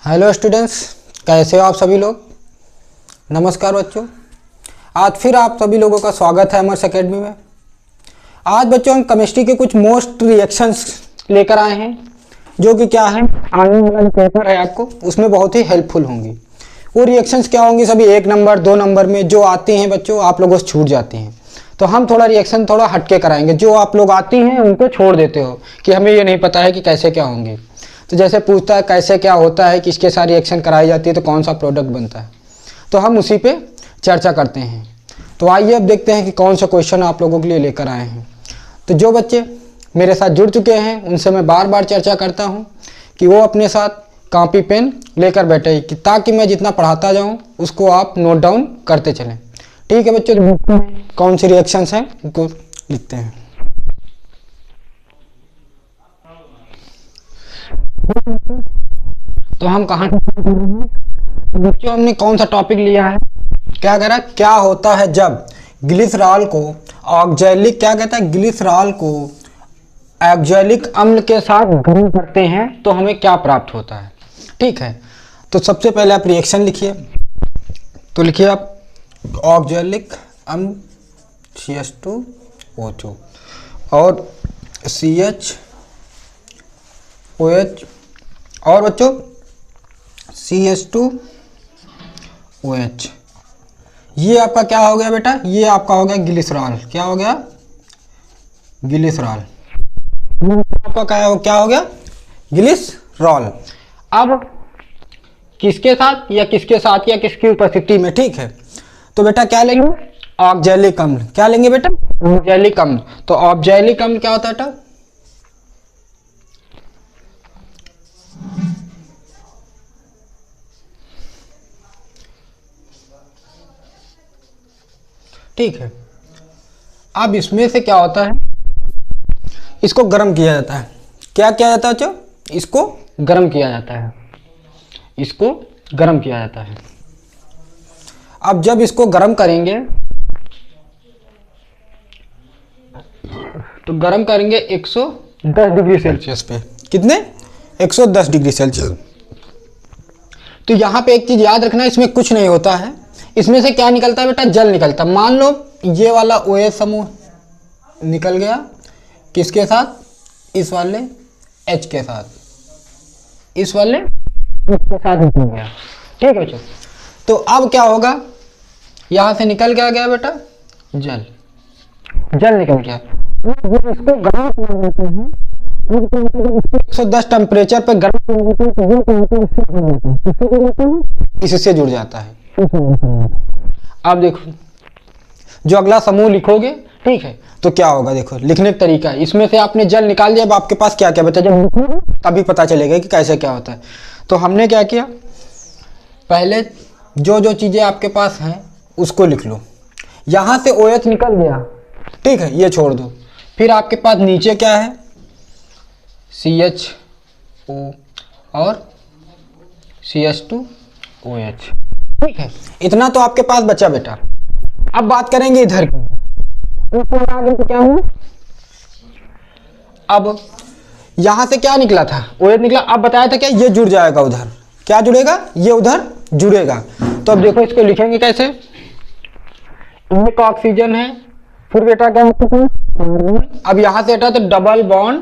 Hello students, कैसे हो आप सभी लोग। नमस्कार बच्चों, आज फिर आप सभी लोगों का स्वागत है अमर्स एकेडमी में। आज बच्चों हम केमिस्ट्री के कुछ मोस्ट रिएक्शंस लेकर आए हैं, जो कि क्या है, आने वाला जो पेपर है आपको उसमें बहुत ही हेल्पफुल होंगी। वो रिएक्शंस क्या होंगी, सभी 1 नंबर 2 नंबर में जो आती हैं बच्चों, आप लोगों से छूट जाती हैं। तो हम थोड़ा रिएक्शन थोड़ा हटके कराएंगे, जो आप लोग आती हैं उनको छोड़ देते हो कि हमें ये नहीं पता है कि कैसे क्या होंगे। तो जैसे पूछता है कैसे क्या होता है, किसके साथ रिएक्शन कराई जाती है, तो कौन सा प्रोडक्ट बनता है, तो हम उसी पे चर्चा करते हैं। तो आइए अब देखते हैं कि कौन सा क्वेश्चन आप लोगों के लिए लेकर आए हैं। तो जो बच्चे मेरे साथ जुड़ चुके हैं उनसे मैं बार बार चर्चा करता हूँ कि वो अपने साथ कॉपी पेन लेकर बैठे, कि ताकि मैं जितना पढ़ाता जाऊँ उसको आप नोट डाउन करते चलें। ठीक है बच्चों, तो देखते हैं कौन सी रिएक्शंस हैं उनको लिखते हैं। तो हम कहाँ से शुरू कर रहे हैं बच्चों, हमने कौन सा टॉपिक लिया है, क्या कह रहा है, क्या होता है जब ग्लिसरॉल को ऑक्जेलिक, क्या कहता है, ग्लिसरॉल को ऑक्जेलिक अम्ल के साथ गर्म करते हैं तो हमें क्या प्राप्त होता है। ठीक है, तो सबसे पहले आप रिएक्शन लिखिए। तो लिखिए आप ऑक्जेलिक अम्ल CH2O2 और CHOH और बच्चों CH2OH। ये आपका क्या हो गया बेटा, ये आपका हो गया ग्लिसरॉल। क्या हो गया, ग्लिसरॉल। आपका क्या हो गया, ग्लिसरॉल। अब किसके साथ या किसकी उपस्थिति में, ठीक है, तो बेटा क्या लेंगे, ऑक्जेलिक अम्ल। क्या लेंगे बेटा, ऑक्जेलिक अम्ल। तो ऑक्जेलिक अम्ल क्या होता है बेटा, ठीक है। अब इसमें से क्या होता है, इसको गर्म किया जाता है। क्या किया जाता है बच्चों, इसको गर्म किया जाता है, इसको गर्म किया जाता है। अब जब इसको गर्म करेंगे तो गर्म करेंगे 110 डिग्री सेल्सियस पे। कितने, 110 डिग्री सेल्सियस। तो यहाँ पे एक चीज याद रखना, इसमें कुछ नहीं होता है, इसमें से क्या निकलता है बेटा, जल निकलता है। मान लो ये वाला OH समूह निकल गया, किसके साथ, इस वाले H के साथ, इस वाले H के साथ निकल गया। ठीक है बच्चों, तो अब क्या होगा, यहां से निकल क्या गया बेटा, जल निकल गया। इसको गर्म किया जाता है, 110 टेम्परेचर पे गर्म किया जाता है, इससे जुड़ जाता है। अब देखो जो अगला समूह लिखोगे, ठीक है, तो क्या होगा, देखो लिखने का तरीका है। इसमें से आपने जल निकाल दिया, अब आपके पास क्या क्या बचा, जब लिखोगे तभी पता चलेगा कि कैसे क्या होता है। तो हमने क्या किया, पहले जो चीजें आपके पास हैं उसको लिख लो। यहां से OH निकल गया, ठीक है, ये छोड़ दो। फिर आपके पास नीचे क्या है, CHO और CH2OH। ठीक है, इतना तो आपके पास बचा बेटा। अब बात करेंगे इधर की, तो क्या हुआ, अब यहां से क्या निकला था, OH निकला। अब बताया था क्या, ये जुड़ जाएगा उधर, क्या जुड़ेगा, ये उधर जुड़ेगा। तो अब देखो इसको लिखेंगे कैसे, एक ऑक्सीजन है, फिर बेटा क्या होता है, अब यहां से हटा तो डबल बॉन्ड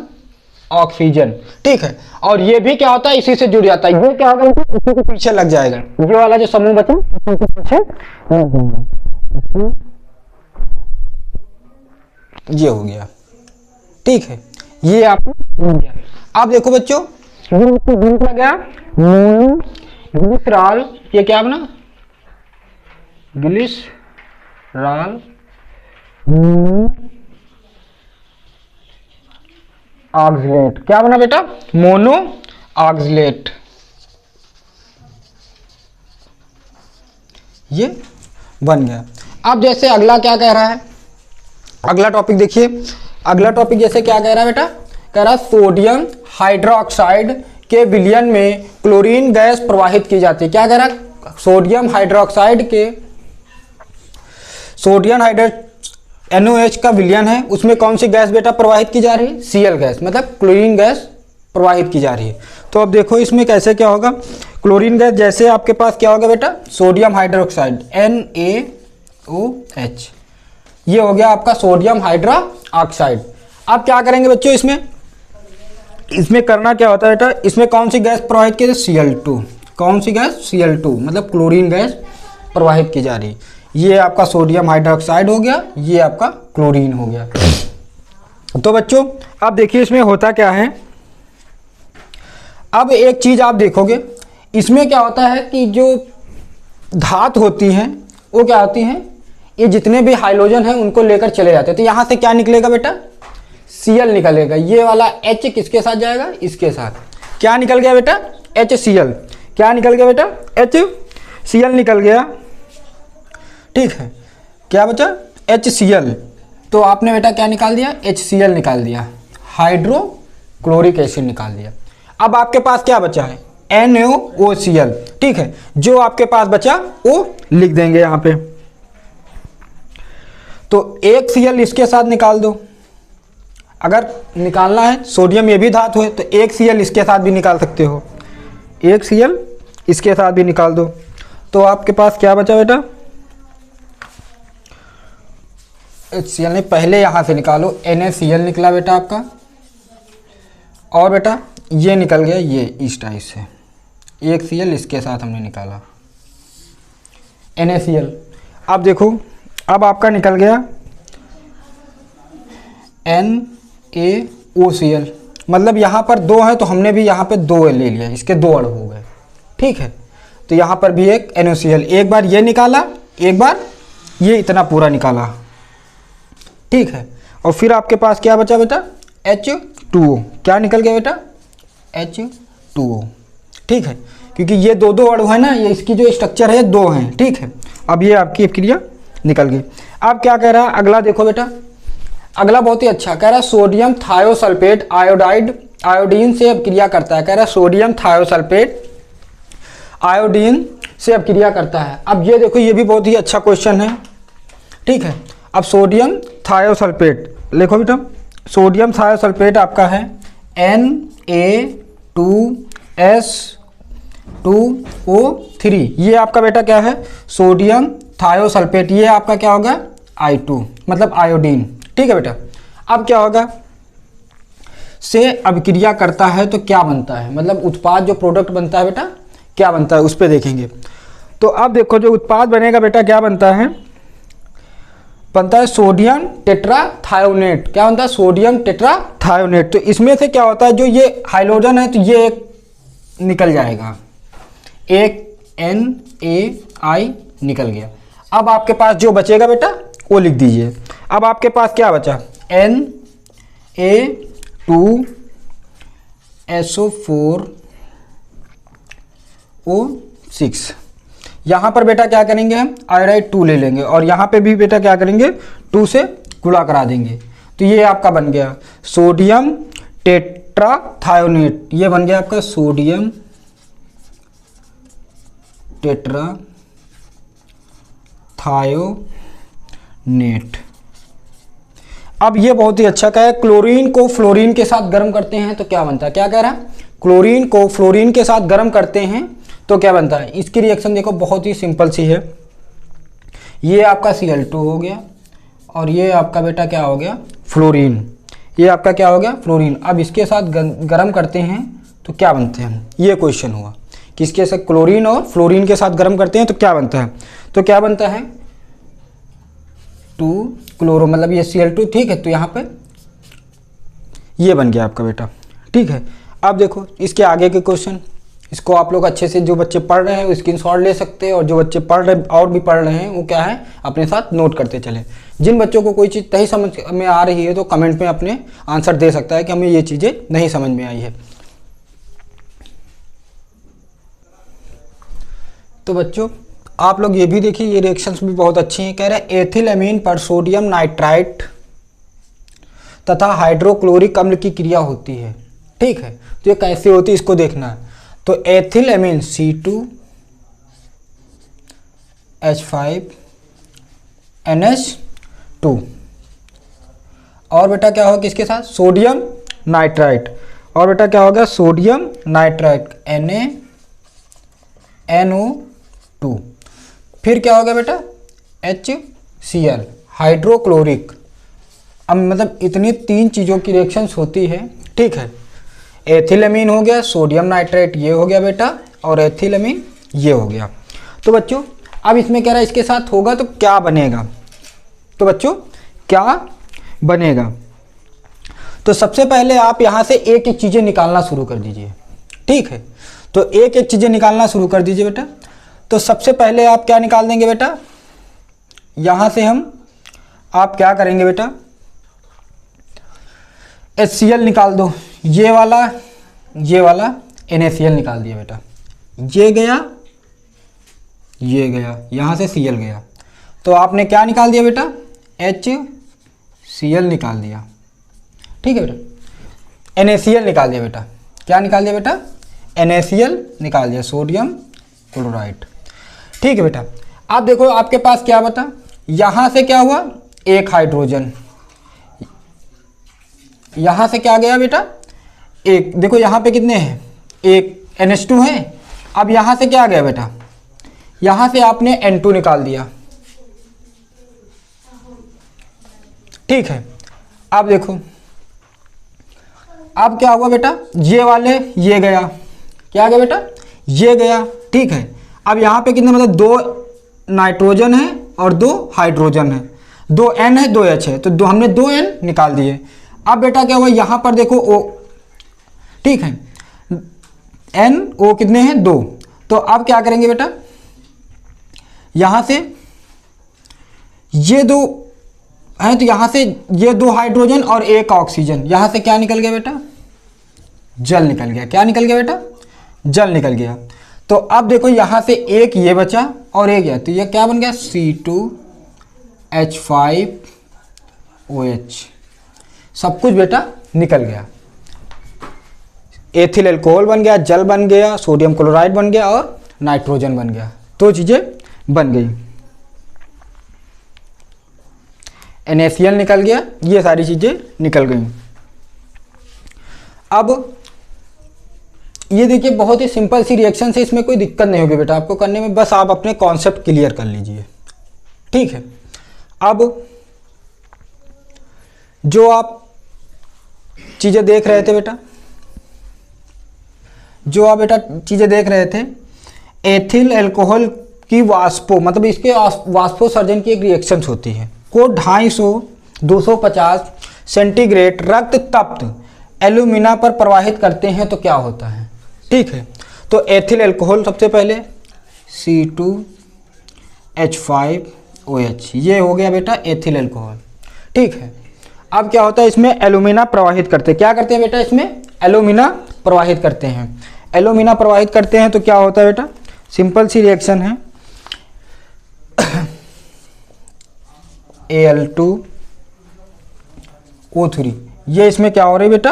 ऑक्सीजन। ठीक है, और ये भी क्या होता है, इसी से जुड़ जाता है। ये क्या होगा, इसी के पीछे लग जाएगा, ये वाला जो समूह बचा इसी के पीछे लग जाएगा। ये हो गया, ठीक है, ये आपको मिल गया। अब देखो बच्चों, ये लग गया ग्लिसरॉल, ये क्या बना, ग्लिसरॉल ऑक्सलेट। क्या बना बेटा, मोनो ऑक्सलेट। ये बन गया। अब जैसे अगला क्या कह रहा है, अगला टॉपिक देखिए। अगला टॉपिक जैसे क्या कह रहा है बेटा, कह रहा है सोडियम हाइड्रोक्साइड के विलयन में क्लोरीन गैस प्रवाहित की जाती है। क्या कह रहा है, सोडियम हाइड्रोक्साइड के, सोडियम NOH का विलयन है, उसमें कौन सी गैस बेटा प्रवाहित की जा रही है, Cl गैस, मतलब क्लोरीन गैस प्रवाहित की जा रही है। तो अब देखो इसमें कैसे क्या होगा, क्लोरीन गैस जैसे आपके पास क्या होगा बेटा, सोडियम हाइड्रोक्साइड NaOH, ये हो गया आपका सोडियम हाइड्रा ऑक्साइड। अब क्या करेंगे बच्चों, इसमें करना क्या होता है बेटा, इसमें कौन सी गैस प्रवाहित की, Cl2। कौन सी गैस, Cl2, मतलब क्लोरीन गैस प्रवाहित की जा रही। ये आपका सोडियम हाइड्रोक्साइड हो गया, ये आपका क्लोरीन हो गया। तो बच्चों अब देखिए इसमें होता क्या है। अब एक चीज आप देखोगे, इसमें क्या होता है कि जो धातु होती हैं वो क्या होती हैं, ये जितने भी हाइड्रोजन हैं उनको लेकर चले जाते हैं। तो यहाँ से क्या निकलेगा बेटा, Cl निकलेगा। ये वाला H किसके साथ जाएगा, इसके साथ। क्या निकल गया बेटा, HCl। क्या निकल गया बेटा, HCl निकल गया। ठीक है, क्या बचा, HCl। तो आपने बेटा क्या निकाल दिया, HCl निकाल दिया, हाइड्रोक्लोरिक एसिड निकाल दिया। अब आपके पास क्या बचा है, NaOCl। ठीक है, जो आपके पास बचा वो लिख देंगे यहाँ पे। तो एक Cl इसके साथ निकाल दो, अगर निकालना है, सोडियम ये भी धातु है तो एक Cl इसके साथ भी निकाल सकते हो, एक Cl इसके साथ भी निकाल दो। तो आपके पास क्या बचा बेटा, HCl नहीं, पहले यहाँ से निकालो, NaCl निकला बेटा आपका। और बेटा ये निकल गया, ये इस टाइप से एक Cl इसके साथ हमने निकाला, NaCl। अब देखो, अब आपका निकल गया NaOCl, मतलब यहाँ पर दो है तो हमने भी यहाँ पे दो ले लिया, इसके दो अणु हो गए। ठीक है, तो यहाँ पर भी एक NaOCl, एक बार ये निकाला, एक बार ये इतना पूरा निकाला। ठीक है, और फिर आपके पास क्या बचा बेटा, H2O। क्या निकल गया बेटा, H2O। ठीक है, क्योंकि ये दो दो अणु है ना, ये इसकी जो स्ट्रक्चर है दो हैं। ठीक है, अब ये आपकी क्रिया निकल गई। अब क्या कह रहा है अगला, देखो बेटा अगला बहुत ही अच्छा कह रहा है, सोडियम थायोसल्फेट आयोडीन से अपक्रिया करता है। कह रहा है सोडियम थायोसल्फेट आयोडीन से अपक्रिया करता है। अब ये देखो, ये भी बहुत ही अच्छा क्वेश्चन है। ठीक है, अब सोडियम थायोसल्फेट लिखो बेटा, सोडियम थायोसल्फेट आपका है Na2S2O3। ये आपका बेटा क्या है, सोडियम थायोसल्फेट, ये आपका क्या होगा, I2, मतलब आयोडीन। ठीक है बेटा, अब क्या होगा, से अभिक्रिया करता है तो क्या बनता है, मतलब उत्पाद जो प्रोडक्ट बनता है बेटा क्या बनता है, उस पर देखेंगे। तो अब देखो जो उत्पाद बनेगा बेटा क्या बनता है, सोडियम टेट्राथायोनेट। क्या बनता है, सोडियम टेट्राथायोनेट। तो इसमें से क्या होता है, जो ये हाइड्रोजन है तो ये एक निकल जाएगा, एक NaI निकल गया। अब आपके पास जो बचेगा बेटा वो लिख दीजिए। अब आपके पास क्या बचा, Na2SO4O6। यहाँ पर बेटा क्या करेंगे हम, आयोडाइड 2 ले लेंगे और यहाँ पे भी बेटा क्या करेंगे, 2 से गुणा करा देंगे। तो ये आपका बन गया सोडियम टेट्राथायोनेट। ये बन गया आपका सोडियम टेट्राथायोनेट। अब ये बहुत ही अच्छा कहा है, क्लोरीन को फ्लोरीन के साथ गर्म करते हैं तो क्या बनता है। क्या कह रहा है, क्लोरीन को फ्लोरीन के साथ गर्म करते हैं तो क्या बनता है। इसकी रिएक्शन देखो बहुत ही सिंपल सी है। ये आपका Cl2 हो गया और ये आपका बेटा क्या हो गया, फ्लोरीन। ये आपका क्या हो गया, फ्लोरीन। अब इसके साथ गर्म करते हैं तो क्या बनते हैं, ये क्वेश्चन हुआ। किसके साथ, क्लोरीन और फ्लोरीन के साथ गर्म करते हैं तो क्या बनता है। तो क्या बनता है, 2 क्लोरो, मतलब ये Cl2। ठीक है, तो यहाँ पे ये बन गया आपका बेटा। ठीक है, अब देखो इसके आगे के क्वेश्चन, इसको आप लोग अच्छे से, जो बच्चे पढ़ रहे हैं वो स्क्रीनशॉट ले सकते हैं और जो बच्चे पढ़ रहे और भी पढ़ रहे हैं वो क्या है, अपने साथ नोट करते चले। जिन बच्चों को कोई चीज़ नहीं समझ में आ रही है तो कमेंट में अपने आंसर दे सकता है कि हमें ये चीज़ें नहीं समझ में आई है। तो बच्चों आप लोग ये भी देखिए, ये रिएक्शंस भी बहुत अच्छी हैं। कह रहे हैं एथिलएमीन पर सोडियम नाइट्राइट तथा हाइड्रोक्लोरिक अम्ल की क्रिया होती है। ठीक है, तो ये कैसे होती है इसको देखना है। तो एथिलएमीन C2H5NH2 और बेटा क्या होगा किसके साथ, सोडियम नाइट्राइट। और बेटा क्या होगा, सोडियम नाइट्राइट NO2, फिर क्या हो गया बेटा HCl हाइड्रोक्लोरिक। अब मतलब इतनी 3 चीज़ों की रिएक्शंस होती है, ठीक है। एथिलमीन हो गया, सोडियम नाइट्रेट ये हो गया बेटा, और एथिलमीन ये हो गया। तो बच्चों अब इसमें कह रहा है इसके साथ होगा तो क्या बनेगा, तो बच्चों क्या बनेगा। तो सबसे पहले आप यहाँ से एक एक चीज़ें निकालना शुरू कर दीजिए, ठीक है। तो एक एक चीज़ें निकालना शुरू कर दीजिए बेटा। तो सबसे पहले आप क्या निकाल देंगे बेटा, यहाँ से आप क्या करेंगे बेटा, HCl निकाल दो, ये वाला NaCl निकाल दिया बेटा, ये गया, यहाँ से Cl गया, तो आपने क्या निकाल दिया बेटा HCl निकाल दिया, ठीक है बेटा। NaCl निकाल दिया बेटा, क्या निकाल दिया बेटा NaCl निकाल दिया, सोडियम क्लोराइड, ठीक है बेटा। आप देखो आपके पास क्या बता, यहाँ से क्या हुआ एक हाइड्रोजन, यहाँ से क्या गया बेटा एक, देखो यहाँ पे कितने हैं एक NH2 है। अब यहाँ से क्या गया बेटा, यहाँ से आपने N2 निकाल दिया, ठीक है। अब देखो अब क्या हुआ बेटा, ये वाले ये गया, क्या गया बेटा ये गया, ठीक है। अब यहाँ पे कितने मतलब 2 नाइट्रोजन है और 2 हाइड्रोजन है, 2 N है 2 H है, तो हमने 2 N निकाल दिए। अब बेटा क्या हुआ यहाँ पर देखो O, ठीक है, N O कितने हैं 2, तो अब क्या करेंगे बेटा, यहाँ से ये 2 है, तो यहाँ से ये 2 हाइड्रोजन और 1 ऑक्सीजन, यहाँ से क्या निकल गया बेटा जल निकल गया, क्या निकल गया बेटा जल निकल गया। तो अब देखो यहाँ से एक ये बचा और एक ये, तो ये क्या बन गया C2H5OH, सब कुछ बेटा निकल गया, एथिल अल्कोहल बन गया, जल बन गया, सोडियम क्लोराइड बन गया और नाइट्रोजन बन गया, 2 चीज़ें बन गई। NaCl निकल गया, ये सारी चीज़ें निकल गई। अब ये देखिए बहुत ही सिंपल सी रिएक्शन है, इसमें कोई दिक्कत नहीं होगी बेटा आपको करने में, बस आप अपने कॉन्सेप्ट क्लियर कर लीजिए, ठीक है। अब जो आप चीज़ें देख रहे थे बेटा, जो आप बेटा चीज़ें देख रहे थे, एथिल अल्कोहल की वाष्पो मतलब इसके वाष्पोसर्जन की एक रिएक्शंस होती है को 250 सेंटीग्रेड रक्त तप्त एल्यूमिना पर प्रवाहित करते हैं तो क्या होता है, ठीक है। तो एथिल अल्कोहल सबसे पहले C2H5OH, ये हो गया बेटा एथिल अल्कोहल, ठीक है। अब क्या होता है इसमें एल्यूमिना प्रवाहित करते हैं, क्या करते हैं बेटा इसमें एल्यूमिना प्रवाहित करते हैं, एल्यूमिना प्रवाहित करते हैं तो क्या होता है बेटा, सिंपल सी रिएक्शन है Al2O3, ये इसमें क्या हो रही है बेटा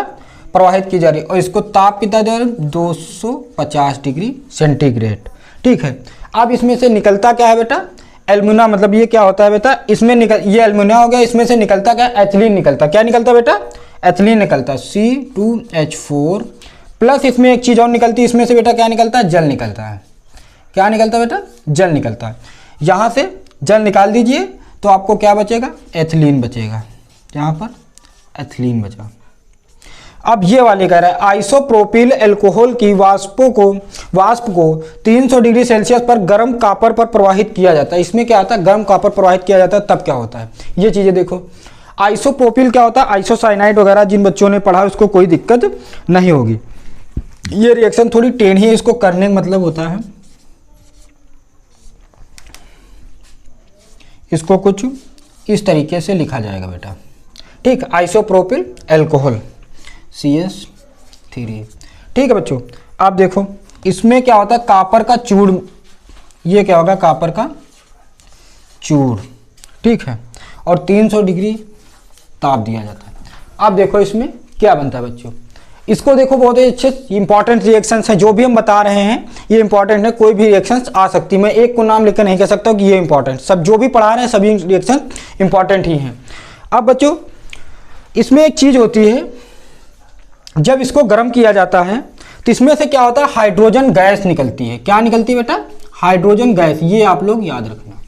प्रवाहित की जा रही है, और इसको ताप कितना दे रहे हैं 250 डिग्री सेंटीग्रेड, ठीक है। अब इसमें से निकलता क्या है बेटा एल्यूमिना, मतलब ये क्या होता है बेटा इसमें ये एल्यूमिना हो गया, इसमें से निकलता क्या एथिलीन निकलता, क्या निकलता बेटा एथिलीन निकलता C2H4 प्लस इसमें एक चीज़ और निकलती है, इसमें से बेटा क्या निकलता है जल निकलता है, क्या निकलता है बेटा जल निकलता है। यहाँ से जल निकाल दीजिए तो आपको क्या बचेगा एथिलीन बचेगा, यहाँ पर एथिलीन बचा। अब ये वाले कह रहा है आइसोप्रोपिल अल्कोहल की वाष्प को 300 डिग्री सेल्सियस पर गर्म कॉपर पर प्रवाहित किया जाता है, इसमें क्या होता है गर्म कॉपर प्रवाहित किया जाता है तब क्या होता है, ये चीज़ें देखो। आइसोप्रोपिल क्या होता है आइसोसाइनाइड वगैरह, जिन बच्चों ने पढ़ा उसको कोई दिक्कत नहीं होगी। ये रिएक्शन थोड़ी टेढ़ी है, इसको करने का मतलब होता है इसको कुछ इस तरीके से लिखा जाएगा बेटा, ठीक, आइसोप्रोपिल अल्कोहल CS3, ठीक है बच्चों। आप देखो इसमें क्या होता है कॉपर का चूड़, ये क्या होगा कॉपर का चूड़, ठीक है, और 300 डिग्री ताप दिया जाता है। अब देखो इसमें क्या बनता है बच्चों, इसको देखो बहुत ही अच्छे इंपॉर्टेंट रिएक्शंस हैं, जो भी हम बता रहे हैं ये इंपॉर्टेंट है, कोई भी रिएक्शंस आ सकती है, मैं एक को नाम लेकर नहीं कह सकता कि ये इंपॉर्टेंट, सब जो भी पढ़ा रहे हैं सभी रिएक्शन इंपॉर्टेंट ही हैं। अब बच्चों इसमें एक चीज़ होती है, जब इसको गर्म किया जाता है तो इसमें से क्या होता है, हाइड्रोजन गैस निकलती है। क्या निकलती है बेटा, हाइड्रोजन गैस। ये आप लोग याद रखना,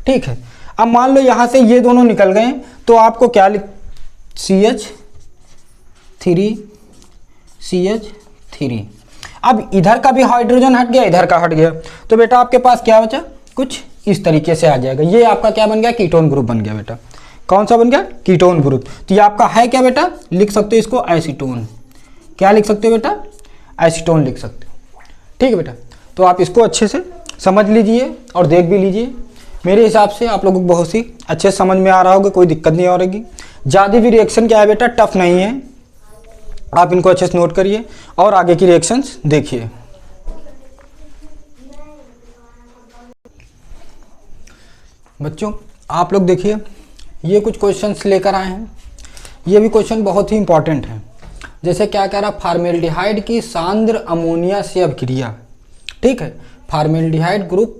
ठीक है। अब मान लो यहाँ से ये दोनों निकल गए तो आपको क्या लिख, CH3। अब इधर का भी हाइड्रोजन हट गया, इधर का हट गया, तो बेटा आपके पास क्या बचा, कुछ इस तरीके से आ जाएगा। ये आपका क्या बन गया, कीटोन ग्रुप बन गया बेटा। कौन सा बन गया, कीटोन ग्रुप। तो ये आपका है क्या बेटा, लिख सकते हो इसको एसीटोन। क्या लिख सकते हो बेटा, एसीटोन लिख सकते हो, ठीक है बेटा। तो आप इसको अच्छे से समझ लीजिए और देख भी लीजिए। मेरे हिसाब से आप लोगों को बहुत सी अच्छे समझ में आ रहा होगा, कोई दिक्कत नहीं हो रही। ज़्यादा भी रिएक्शन क्या है बेटा, टफ नहीं है। आप इनको अच्छे से नोट करिए और आगे की रिएक्शंस देखिए। बच्चों आप लोग देखिए, ये कुछ क्वेश्चंस लेकर आए हैं। ये भी क्वेश्चन बहुत ही इंपॉर्टेंट है। जैसे क्या कह रहा, फार्मेल्डिहाइड की सांद्र अमोनिया से अभिक्रिया, ठीक है। फार्मेल्डिहाइड ग्रुप,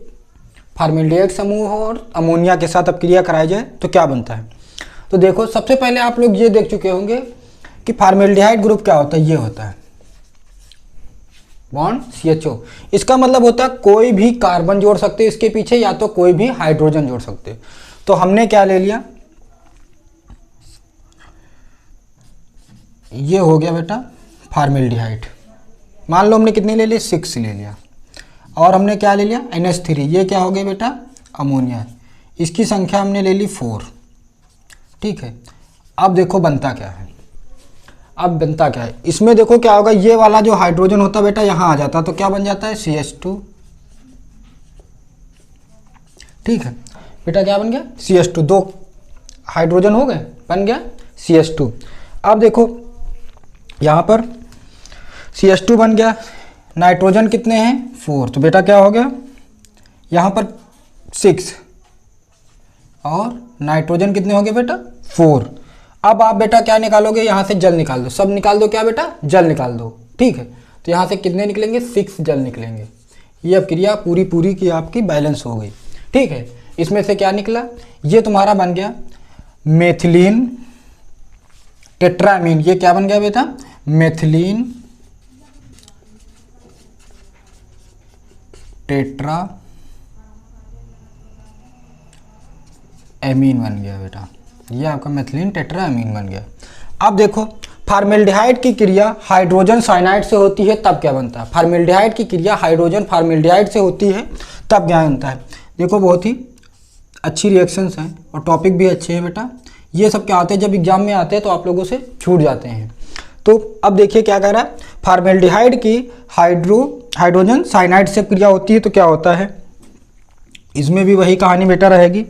फार्मेल्डिहाइड समूह और अमोनिया के साथ अभिक्रिया कराई जाए तो क्या बनता है। तो देखो, सबसे पहले आप लोग ये देख चुके होंगे कि फार्मेल्डिहाइड ग्रुप क्या होता है। ये होता है बॉन्ड CHO। इसका मतलब होता है कोई भी कार्बन जोड़ सकते हैं इसके पीछे, या तो कोई भी हाइड्रोजन जोड़ सकते हैं। तो हमने क्या ले लिया, ये हो गया बेटा फार्मेल्डिहाइड। मान लो हमने कितने ले लिए, 6 ले लिया। और हमने क्या ले लिया, NH3। ये क्या हो गया बेटा, अमोनिया। इसकी संख्या हमने ले ली 4, ठीक है। अब देखो बनता क्या है, अब बनता क्या है, इसमें देखो क्या होगा, ये वाला जो हाइड्रोजन होता बेटा यहाँ आ जाता, तो क्या बन जाता है, CH2, ठीक है बेटा। क्या बन गया, CH2। 2 हाइड्रोजन हो गए, बन गया CH2। अब देखो यहाँ पर CH2 बन गया, नाइट्रोजन कितने हैं, 4। तो बेटा क्या हो गया, यहाँ पर 6 और नाइट्रोजन कितने हो गए बेटा, 4। अब आप बेटा क्या निकालोगे, यहाँ से जल निकाल दो, सब निकाल दो, क्या बेटा, जल निकाल दो, ठीक है। तो यहाँ से कितने निकलेंगे, 6 जल निकलेंगे। ये अब क्रिया पूरी की आपकी बैलेंस हो गई, ठीक है। इसमें से क्या निकला, ये तुम्हारा बन गया मेथिलीन टेट्रामीन। ये क्या बन गया बेटा, मेथिलीन टेट्रा एमीन बन गया बेटा। ये आपका मेथिलीन टेट्रा एमीन बन गया। अब देखो, फार्मेल्डिहाइड की क्रिया हाइड्रोजन साइनाइड से होती है तब क्या बनता है। फार्मेल्डिहाइड की क्रिया हाइड्रोजन फार्मेल्डिहाइड से होती है तब क्या बनता है। देखो बहुत ही अच्छी रिएक्शंस हैं और टॉपिक भी अच्छे हैं बेटा। ये सब क्या होते हैं, जब एग्जाम में आते हैं तो आप लोगों से छूट जाते हैं। तो अब देखिए क्या कह रहा है, फार्मेल्डिहाइड की हाइड्रोजन साइनाइड से क्रिया होती है तो क्या होता है। इसमें भी वही कहानी बेटा रहेगी।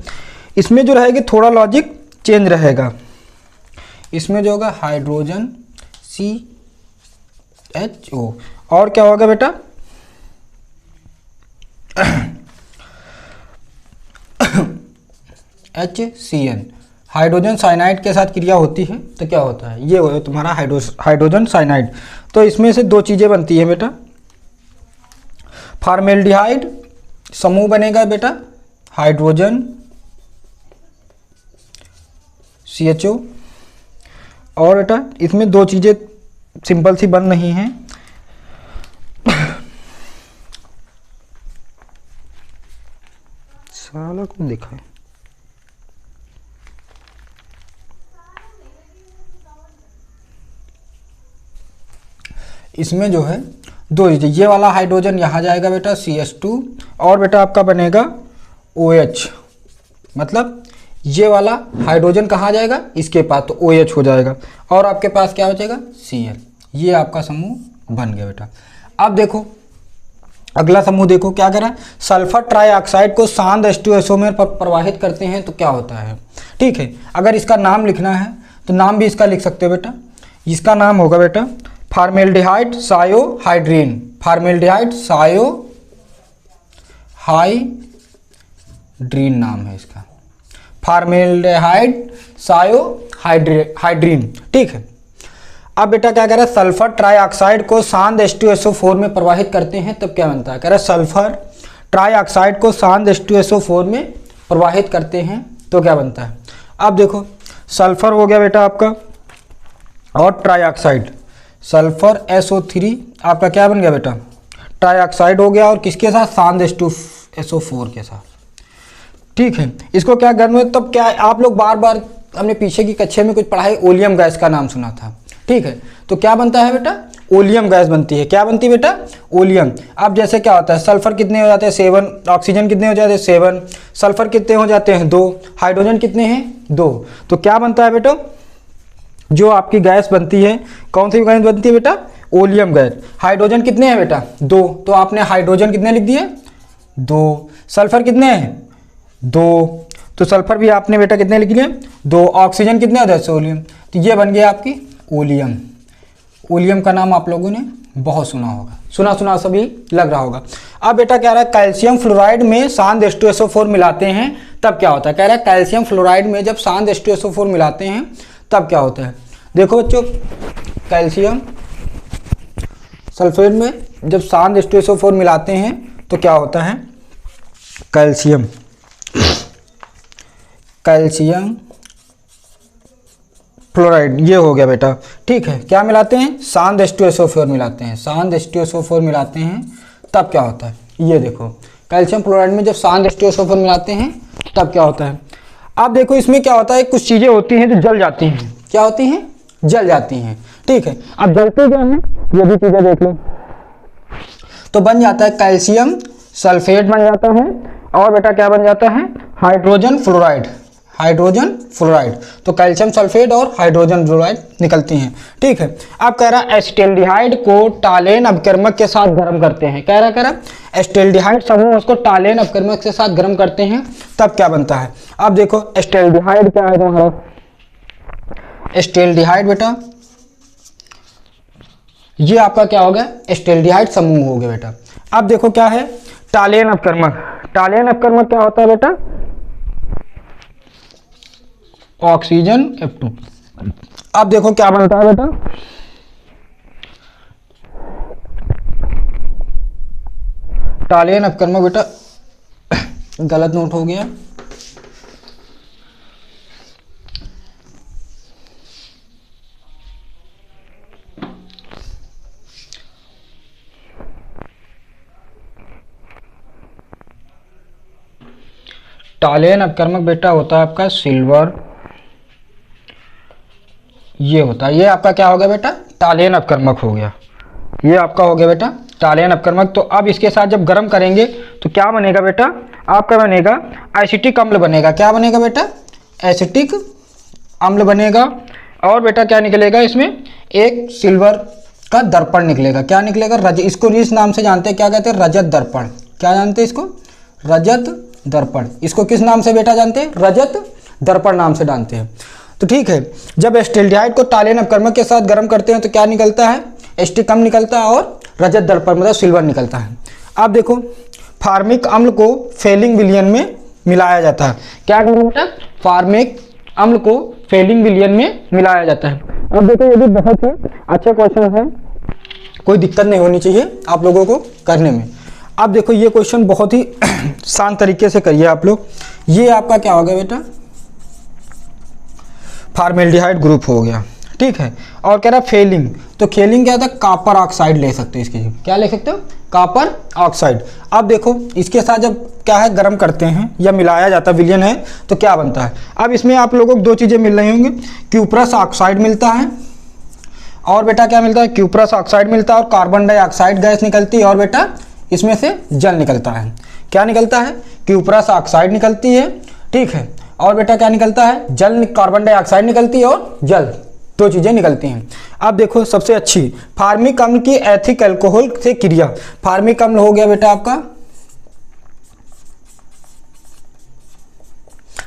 इसमें जो रहेगी थोड़ा लॉजिक चेंज रहेगा। इसमें जो होगा हाइड्रोजन CHO और क्या होगा बेटा HCN। हाइड्रोजन साइनाइड के साथ क्रिया होती है तो क्या होता है, ये हो तुम्हारा हाइड्रोजन साइनाइड। तो इसमें से 2 चीज़ें बनती है बेटा, फार्मेल्डिहाइड समूह बनेगा बेटा हाइड्रोजन CHO, और बेटा इसमें 2 चीज़ें सिंपल सी बन रही हैं। साला को देखा है, इसमें जो है 2 चीज़ें, ये वाला हाइड्रोजन यहाँ जाएगा बेटा CH2 और बेटा आपका बनेगा OH। मतलब ये वाला हाइड्रोजन कहाँ जाएगा, इसके पास, तो OH हो जाएगा और आपके पास क्या बचेगा Cl। ये आपका समूह बन गया बेटा। अब देखो अगला समूह देखो क्या कह रहा है, सल्फर ट्राइऑक्साइड को शांत H2SO में प्रवाहित करते हैं तो क्या होता है, ठीक है। अगर इसका नाम लिखना है तो नाम भी इसका लिख सकते हो बेटा। इसका नाम होगा बेटा फार्मेल्डिहाइड सायोहाइड्रीन। फार्मेल्डिहाइड सायोहाइड्रीन नाम है इसका, फार्मेल्डिहाइड सायोहाइड्रीन, ठीक है। अब बेटा क्या कह रहा है, सल्फर ट्राइऑक्साइड को शांत H2SO4 में प्रवाहित करते हैं तब क्या बनता है। कह रहा है सल्फर ट्राइऑक्साइड को शांत H2SO4 में प्रवाहित करते हैं तो क्या बनता है। अब देखो सल्फर हो गया बेटा आपका और ट्राइऑक्साइड सल्फर SO3 आपका क्या बन गया बेटा, ट्राईऑक्साइड हो गया, और किसके साथ, सांद H2SO4 के साथ। ठीक है, इसको क्या करना है, तब क्या आप लोग बार बार हमने पीछे की कक्षा में कुछ पढ़ाई, ओलियम गैस का नाम सुना था। ठीक है, तो क्या बनता है बेटा, ओलियम गैस बनती है। क्या बनती है बेटा, ओलियम। अब जैसे क्या होता है, सल्फर कितने हो जाते हैं 7, ऑक्सीजन कितने हो जाते हैं 7, सल्फर कितने हो जाते हैं 2, हाइड्रोजन कितने हैं 2। तो क्या बनता है बेटा, जो आपकी गैस बनती है, कौन सी गैस बनती है बेटा, ओलियम गैस। हाइड्रोजन कितने हैं बेटा 2, तो आपने हाइड्रोजन कितने लिख दिए 2। सल्फर कितने हैं 2, तो सल्फर भी आपने बेटा कितने लिख लिए 2। ऑक्सीजन कितने होते हैं सोलियम, तो ये बन गया आपकी ओलियम। ओलियम का नाम आप लोगों ने बहुत सुना होगा, सुना सभी लग रहा होगा। अब बेटा कह रहा है कैल्शियम फ्लोराइड में सांद H2SO4 मिलाते हैं तब क्या होता है। कह रहा है कैल्शियम फ्लोराइड में जब सांद H2SO4 मिलाते हैं तब क्या होता है। देखो बच्चों, कैल्शियम सल्फेट में जब सांद H2SO4 मिलाते हैं तो क्या होता है, कैल्शियम फ्लोराइड ये हो गया बेटा। ठीक है, क्या मिलाते हैं, सांद H2SO4 मिलाते हैं, सांद H2SO4 मिलाते हैं तब क्या होता है, ये देखो कैल्शियम फ्लोराइड में जब सांद H2SO4 मिलाते हैं तब क्या होता है। अब देखो इसमें क्या होता है, कुछ चीज़ें होती हैं जो जल जाती हैं। क्या होती हैं, जल जाती हैं। ठीक है, अब जलते क्या हैं, ये भी चीज़ें देख लो। तो बन जाता है कैल्शियम सल्फेट बन जाता है, और बेटा क्या बन जाता है, हाइड्रोजन फ्लोराइड। हाइड्रोजन फ्लोराइड, तो कैल्शियम सल्फेट और हाइड्रोजन फ्लोराइड निकलती हैं। ठीक है, अब कह रहा है एसिटाल्डिहाइड को टालेन अपकर्मक के साथ गर्म करते हैं। कह रहा एसिटाल्डिहाइड समूह उसको टालेन अपकर्मक के साथ गर्म करते हैं तब क्या बनता है। अब देखो एसिटाल्डिहाइड क्या है तुम्हारा, एसिटाल्डिहाइड बेटा ये आपका क्या हो गया, एसिटाल्डिहाइड समूह हो गया बेटा। अब देखो क्या है, टालेन अपकर्मक। टालेन अपकर्मक क्या होता है बेटा, ऑक्सीजन F2। अब देखो क्या बनता है बेटा, टालेन अपकर्मक बेटा गलत नोट हो गया, टालेन अपकर्मक बेटा होता है आपका सिल्वर, ये होता है, ये आपका क्या हो गया बेटा, टालेन अपकर्मक हो गया। ये आपका हो गया बेटा टालेन अपकर्मक। तो अब इसके साथ जब गर्म करेंगे तो क्या बनेगा बेटा, आपका बनेगा एसिटिक अम्ल बनेगा। क्या बनेगा बेटा, एसिटिक अम्ल बनेगा। और बेटा क्या निकलेगा इसमें, एक सिल्वर का दर्पण निकलेगा। क्या निकलेगा, रज, इसको इस नाम से जानते हैं, क्या कहते हैं, रजत दर्पण। क्या जानते हैं इसको, रजत दर्पण। इसको किस नाम से बेटा जानते हैं, रजत दर्पण नाम से जानते हैं। तो ठीक है, जब एसिटाल्डिहाइड को टालेन अपकर्मक के साथ गर्म करते हैं तो क्या निकलता है, एसिटिक अम्ल निकलता है और रजत दर्पण मतलब सिल्वर निकलता है। अब देखो फार्मिक अम्ल को फेलिंग विलयन में मिलाया जाता है। क्या बेटा, फार्मिक अम्ल को फेलिंग विलयन में मिलाया जाता है। अब देखो ये भी बहुत ही अच्छा क्वेश्चन है, कोई दिक्कत नहीं होनी चाहिए आप लोगों को करने में। अब देखो ये क्वेश्चन बहुत ही शांत तरीके से करिए आप लोग। ये आपका क्या हो गया बेटा, फॉर्मेल्डिहाइड ग्रुप हो गया। ठीक है, और कह रहा है फेलिंग, तो फेलिंग क्या होता है, कॉपर ऑक्साइड ले सकते हो इसकी, क्या ले सकते हो, कॉपर ऑक्साइड। अब देखो इसके साथ जब क्या है गर्म करते हैं या मिलाया जाता है, विलयन है, तो क्या बनता है। अब इसमें आप लोगों को दो चीज़ें मिल रही होंगी, क्यूप्रस ऑक्साइड मिलता है, और बेटा क्या मिलता है, क्यूप्रस ऑक्साइड मिलता है, और कार्बन डाइऑक्साइड गैस निकलती है, और बेटा इसमें से जल निकलता है। क्या निकलता है, क्यूप्रस ऑक्साइड निकलती है। ठीक है, और बेटा क्या निकलता है, जल, कार्बन डाइऑक्साइड निकलती है और जल, दो चीजें निकलती हैं। अब देखो सबसे अच्छी फार्मिक अम्ल की एथिक अल्कोहल से क्रिया। फार्मिक अम्ल हो गया बेटा आपका,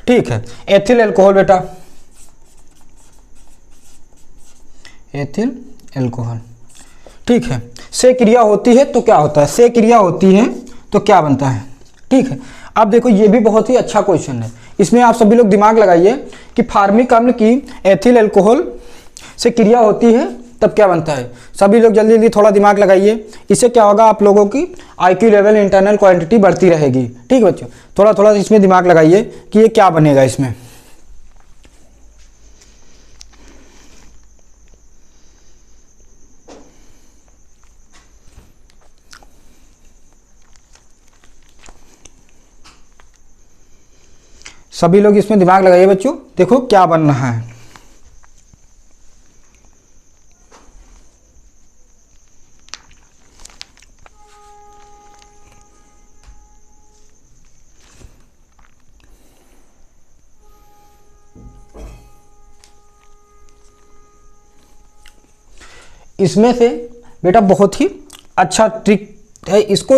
ठीक है, एथिल अल्कोहल बेटा, एथिल अल्कोहल। ठीक है, से क्रिया होती है तो क्या होता है, से क्रिया होती है तो क्या बनता है। ठीक है, अब देखो ये भी बहुत ही अच्छा क्वेश्चन है, इसमें आप सभी लोग दिमाग लगाइए कि फार्मिक अम्ल की एथिल अल्कोहल से क्रिया होती है तब क्या बनता है। सभी लोग जल्दी जल्दी थोड़ा दिमाग लगाइए, इससे क्या होगा, आप लोगों की IQ लेवल, इंटरनल क्वांटिटी बढ़ती रहेगी। ठीक है बच्चों, थोड़ा थोड़ा इसमें दिमाग लगाइए कि ये क्या बनेगा इसमें। सभी लोग इसमें दिमाग लगाइए बच्चों, देखो क्या बन रहा है। इसमें से बेटा बहुत ही अच्छा ट्रिक है, इसको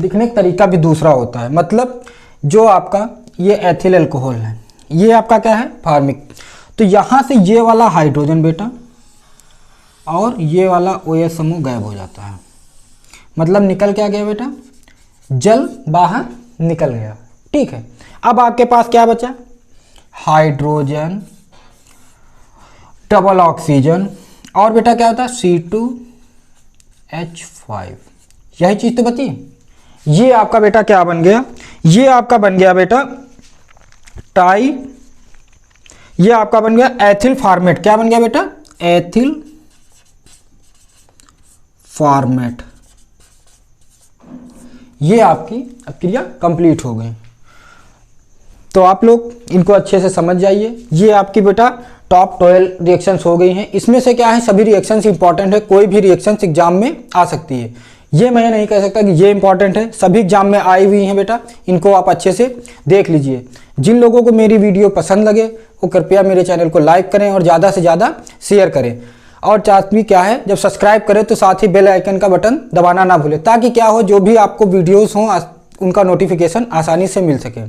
लिखने का तरीका भी दूसरा होता है। मतलब जो आपका ये एथिल अल्कोहल है, ये आपका क्या है फार्मिक, तो यहाँ से ये वाला हाइड्रोजन बेटा और ये वाला OH समूह गायब हो जाता है। मतलब निकल क्या गया बेटा, जल बाहर निकल गया। ठीक है, अब आपके पास क्या बचा, हाइड्रोजन डबल ऑक्सीजन और बेटा क्या होता है C2H5, यही चीज तो बची। ये आपका बेटा क्या बन गया, ये आपका बन गया बेटा ये आपका बन गया एथिल फॉर्मेट। क्या बन गया बेटा, एथिल फॉर्मेट। ये आपकी क्रिया कंप्लीट हो गई। तो आप लोग इनको अच्छे से समझ जाइए। ये आपकी बेटा टॉप 12 रिएक्शंस हो गई हैं। इसमें से क्या है, सभी रिएक्शंस इंपॉर्टेंट है, कोई भी रिएक्शंस एग्जाम में आ सकती है। ये मैं नहीं कह सकता कि ये इंपॉर्टेंट है, सभी एग्जाम में आई हुई हैं बेटा, इनको आप अच्छे से देख लीजिए। जिन लोगों को मेरी वीडियो पसंद लगे वो कृपया मेरे चैनल को लाइक करें और ज़्यादा से ज़्यादा शेयर करें। और साथ भी क्या है, जब सब्सक्राइब करें तो साथ ही बेल आइकन का बटन दबाना ना भूलें, ताकि क्या हो, जो भी आपको वीडियोज़ हों उनका नोटिफिकेशन आसानी से मिल सके।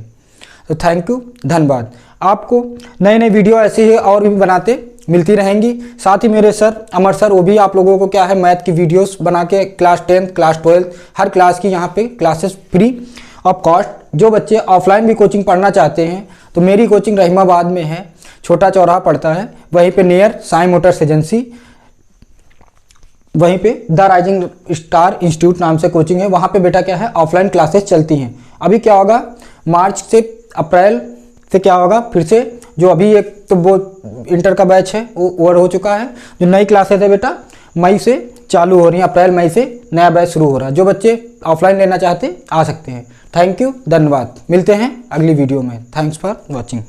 तो थैंक यू, धन्यवाद। आपको नए नए वीडियो ऐसे ही और भी बनाते मिलती रहेंगी। साथ ही मेरे सर अमर सर, वो भी आप लोगों को क्या है मैथ की वीडियोस बना के क्लास 10 क्लास 12 हर क्लास की यहाँ पे क्लासेस फ्री ऑफ कॉस्ट। जो बच्चे ऑफलाइन भी कोचिंग पढ़ना चाहते हैं तो मेरी कोचिंग रहीमाबाद में है, छोटा चौराहा पड़ता है, वहीं पे नियर साई मोटर्स एजेंसी, वहीं पे द राइजिंग स्टार इंस्टीट्यूट नाम से कोचिंग है। वहाँ पे बेटा क्या है ऑफलाइन क्लासेस चलती हैं। अभी क्या होगा, मार्च से अप्रैल से क्या होगा, फिर से जो अभी एक तो वो इंटर का बैच है वो ओवर हो चुका है। जो नई क्लासेस है बेटा मई से चालू हो रही हैं, अप्रैल मई से नया बैच शुरू हो रहा है। जो बच्चे ऑफलाइन लेना चाहते आ सकते हैं। थैंक यू, धन्यवाद। मिलते हैं अगली वीडियो में। Thanks for watching.